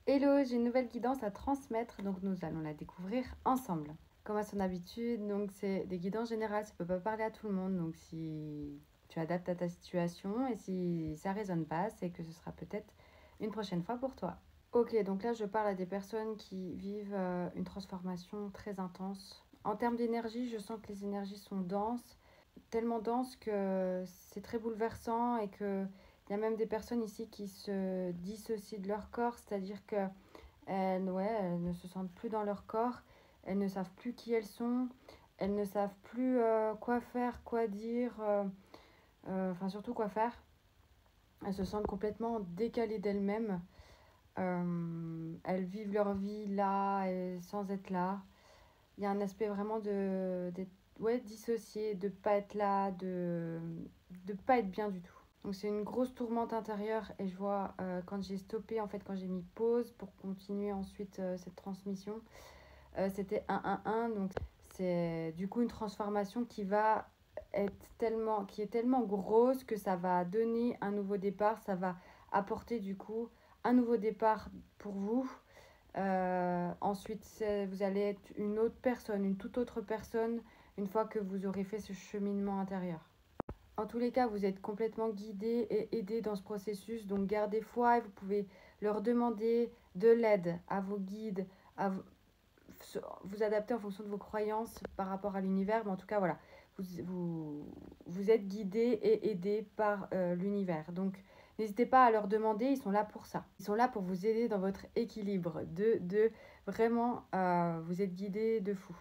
Hello, j'ai une nouvelle guidance à transmettre, donc nous allons la découvrir ensemble. Comme à son habitude, donc c'est des guidances générales, ça ne peut pas parler à tout le monde, donc si tu adaptes à ta situation et si ça ne résonne pas, c'est que ce sera peut-être une prochaine fois pour toi. Ok, donc là je parle à des personnes qui vivent une transformation très intense. En termes d'énergie, je sens que les énergies sont denses, tellement denses que c'est très bouleversant et que il y a même des personnes ici qui se dissocient de leur corps, c'est-à-dire que elles ne se sentent plus dans leur corps, elles ne savent plus qui elles sont, elles ne savent plus quoi faire, quoi dire, enfin surtout quoi faire. Elles se sentent complètement décalées d'elles-mêmes. Elles vivent leur vie là et sans être là. Il y a un aspect vraiment d'être dissocié, de pas être là, de pas être bien du tout. Donc c'est une grosse tourmente intérieure et je vois quand j'ai stoppé, en fait quand j'ai mis pause pour continuer ensuite cette transmission, c'était 1-1-1, donc c'est du coup une transformation qui est tellement grosse que ça va donner un nouveau départ, ça va apporter du coup un nouveau départ pour vous. Ensuite, vous allez être une autre personne, une toute autre personne, une fois que vous aurez fait ce cheminement intérieur. En tous les cas, vous êtes complètement guidé et aidé dans ce processus, donc gardez foi et vous pouvez leur demander de l'aide à vos guides, à vous adapter en fonction de vos croyances par rapport à l'univers, mais en tout cas, voilà, vous êtes guidé et aidé par l'univers. Donc, n'hésitez pas à leur demander, ils sont là pour ça. Ils sont là pour vous aider dans votre équilibre, de vraiment, vous êtes guidé de fou.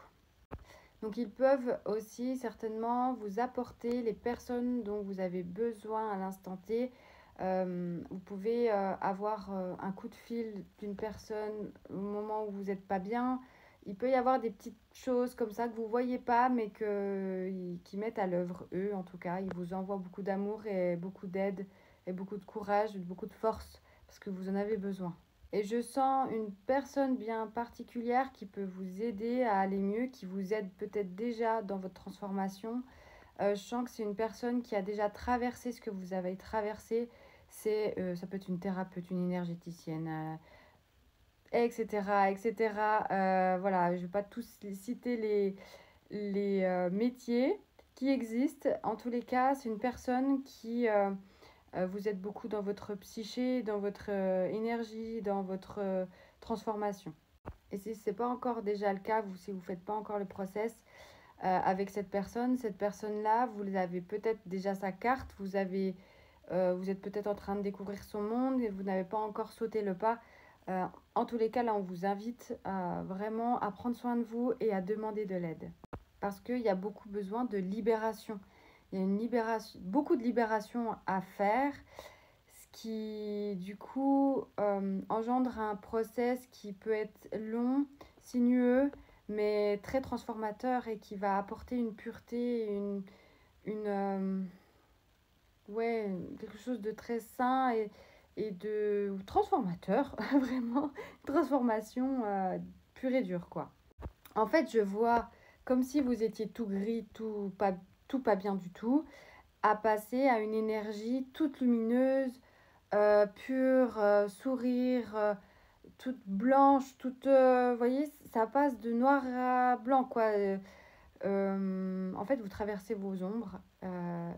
Donc ils peuvent aussi certainement vous apporter les personnes dont vous avez besoin à l'instant T. Vous pouvez avoir un coup de fil d'une personne au moment où vous n'êtes pas bien. Il peut y avoir des petites choses comme ça que vous ne voyez pas, mais qui mettent à l'œuvre, eux en tout cas. Ils vous envoient beaucoup d'amour et beaucoup d'aide et beaucoup de courage, beaucoup de force, parce que vous en avez besoin. Et je sens une personne bien particulière qui peut vous aider à aller mieux, qui vous aide peut-être déjà dans votre transformation. Je sens que c'est une personne qui a déjà traversé ce que vous avez traversé. Ça peut être une thérapeute, une énergéticienne, etc. etc. Voilà, je ne vais pas tous citer les métiers qui existent. En tous les cas, c'est une personne qui vous êtes beaucoup dans votre psyché, dans votre énergie, dans votre transformation. Et si ce n'est pas encore déjà le cas, si vous ne faites pas encore le process avec cette personne-là, vous avez peut-être déjà sa carte, vous êtes peut-être en train de découvrir son monde et vous n'avez pas encore sauté le pas. En tous les cas, là, on vous invite vraiment à prendre soin de vous et à demander de l'aide. Parce qu'il y a beaucoup besoin de libération. Il y a beaucoup de libération à faire, ce qui, du coup, engendre un process qui peut être long, sinueux, mais très transformateur et qui va apporter une pureté, quelque chose de très sain et de transformateur, vraiment, transformation pure et dure, quoi. En fait, je vois comme si vous étiez tout gris, tout pas bien du tout, à passer à une énergie toute lumineuse, pure, sourire, toute blanche, vous voyez, ça passe de noir à blanc, quoi. En fait, vous traversez vos ombres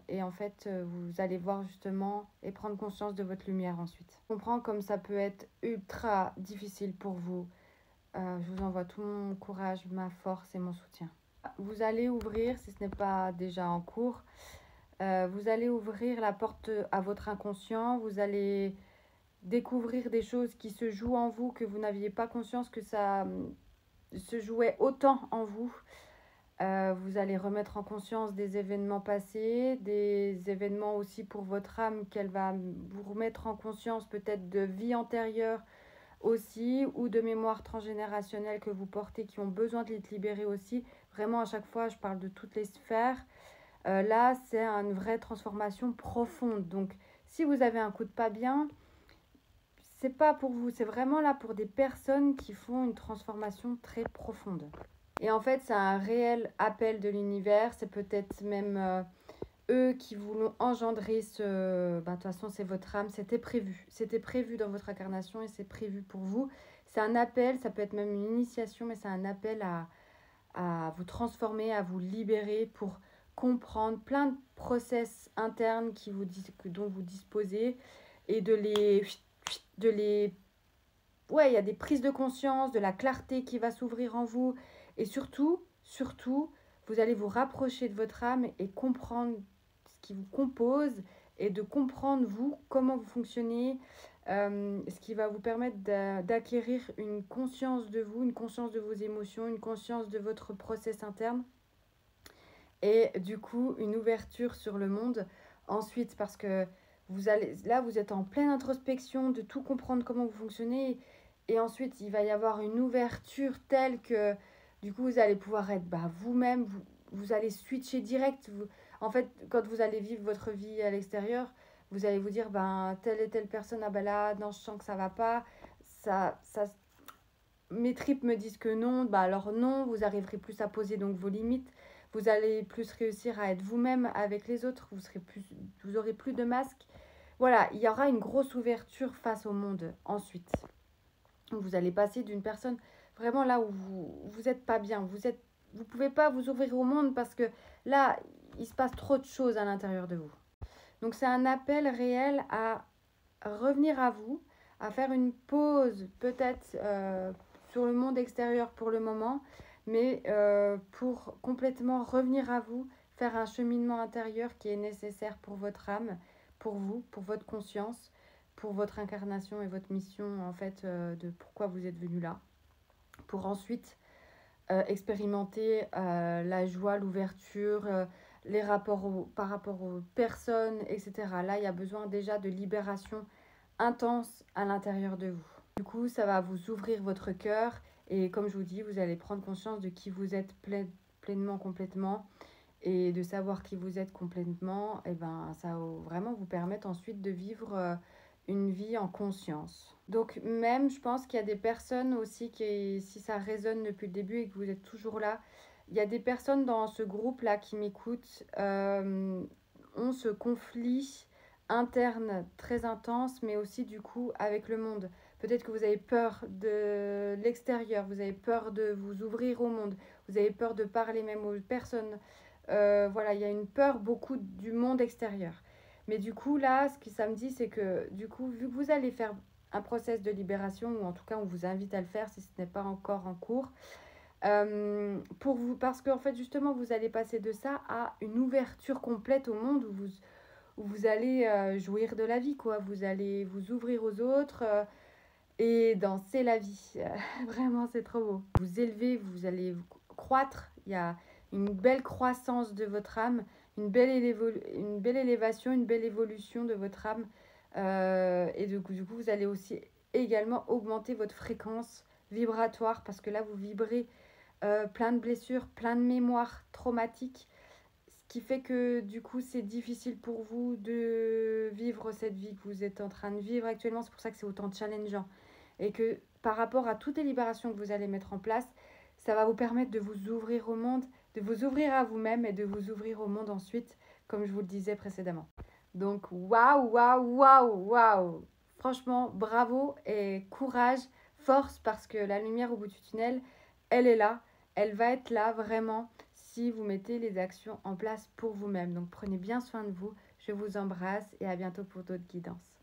et en fait, vous allez voir justement et prendre conscience de votre lumière ensuite. Je comprends comme ça peut être ultra difficile pour vous. Je vous envoie tout mon courage, ma force et mon soutien. Vous allez ouvrir, si ce n'est pas déjà en cours, vous allez ouvrir la porte à votre inconscient. Vous allez découvrir des choses qui se jouent en vous, que vous n'aviez pas conscience que ça se jouait autant en vous. Vous allez remettre en conscience des événements passés, des événements aussi pour votre âme qu'elle va vous remettre en conscience peut-être de vie antérieure aussi, ou de mémoires transgénérationnelles que vous portez qui ont besoin d'être libérées aussi. Vraiment, à chaque fois, je parle de toutes les sphères. Là, c'est une vraie transformation profonde. Donc, si vous avez un coup de pas bien, c'est pas pour vous, c'est vraiment là pour des personnes qui font une transformation très profonde. Et en fait, c'est un réel appel de l'univers, c'est peut-être même eux qui vous l'ont engendré, de toute façon, c'est votre âme, c'était prévu. C'était prévu dans votre incarnation et c'est prévu pour vous. C'est un appel, ça peut être même une initiation, mais c'est un appel à vous transformer, à vous libérer pour comprendre plein de process internes dont vous disposez et de les... Ouais, il y a des prises de conscience, de la clarté qui va s'ouvrir en vous. Et surtout, vous allez vous rapprocher de votre âme et comprendre ce qui vous compose et de comprendre vous, comment vous fonctionnez, ce qui va vous permettre d'acquérir une conscience de vous, une conscience de vos émotions, une conscience de votre process interne et du coup une ouverture sur le monde ensuite parce que vous êtes en pleine introspection de tout comprendre comment vous fonctionnez et ensuite il va y avoir une ouverture telle que du coup vous allez pouvoir être vous-même, vous allez switcher direct. En fait, quand vous allez vivre votre vie à l'extérieur, vous allez vous dire telle et telle personne, ah là non, je sens que ça va pas, ça mes tripes me disent que non, alors non, vous arriverez plus à poser donc vos limites, vous allez plus réussir à être vous-même avec les autres, vous aurez plus de masques. Voilà, il y aura une grosse ouverture face au monde ensuite. Vous allez passer d'une personne vraiment là où vous êtes pas bien, vous pouvez pas vous ouvrir au monde parce que là, il se passe trop de choses à l'intérieur de vous. Donc c'est un appel réel à revenir à vous, à faire une pause peut-être sur le monde extérieur pour le moment, mais pour complètement revenir à vous, faire un cheminement intérieur qui est nécessaire pour votre âme, pour vous, pour votre conscience, pour votre incarnation et votre mission en fait de pourquoi vous êtes venu là, pour ensuite expérimenter la joie, l'ouverture, les rapports par rapport aux personnes, etc. Là, il y a besoin déjà de libération intense à l'intérieur de vous. Du coup, ça va vous ouvrir votre cœur et comme je vous dis, vous allez prendre conscience de qui vous êtes pleinement, complètement et de savoir qui vous êtes complètement, et ça va vraiment vous permettre ensuite de vivre une vie en conscience. Donc même, je pense qu'il y a des personnes aussi qui, si ça résonne depuis le début et que vous êtes toujours là, il y a des personnes dans ce groupe-là qui m'écoutent, ont ce conflit interne très intense, mais aussi du coup avec le monde. Peut-être que vous avez peur de l'extérieur, vous avez peur de vous ouvrir au monde, vous avez peur de parler même aux personnes. Voilà, il y a une peur beaucoup du monde extérieur. Mais du coup, là, ce que ça me dit, c'est que du coup, vu que vous allez faire un process de libération, ou en tout cas, on vous invite à le faire si ce n'est pas encore en cours, pour vous, parce qu'en fait, justement, vous allez passer de ça à une ouverture complète au monde où vous allez jouir de la vie, quoi. Vous allez vous ouvrir aux autres et danser la vie. Vraiment, c'est trop beau. Vous élevez, vous allez croître. Il y a une belle croissance de votre âme, une belle élévation, une belle évolution de votre âme. Et du coup, vous allez aussi également augmenter votre fréquence vibratoire parce que là, vous vibrez plein de blessures, plein de mémoires traumatiques. Ce qui fait que du coup, c'est difficile pour vous de vivre cette vie que vous êtes en train de vivre actuellement. C'est pour ça que c'est autant challengeant. Et que par rapport à toutes les libérations que vous allez mettre en place, ça va vous permettre de vous ouvrir au monde, de vous ouvrir à vous-même et de vous ouvrir au monde ensuite, comme je vous le disais précédemment. Donc, waouh, waouh, waouh, waouh! Franchement, bravo et courage, force, parce que la lumière au bout du tunnel, elle est là, elle va être là vraiment si vous mettez les actions en place pour vous-même. Donc, prenez bien soin de vous, je vous embrasse et à bientôt pour d'autres guidances.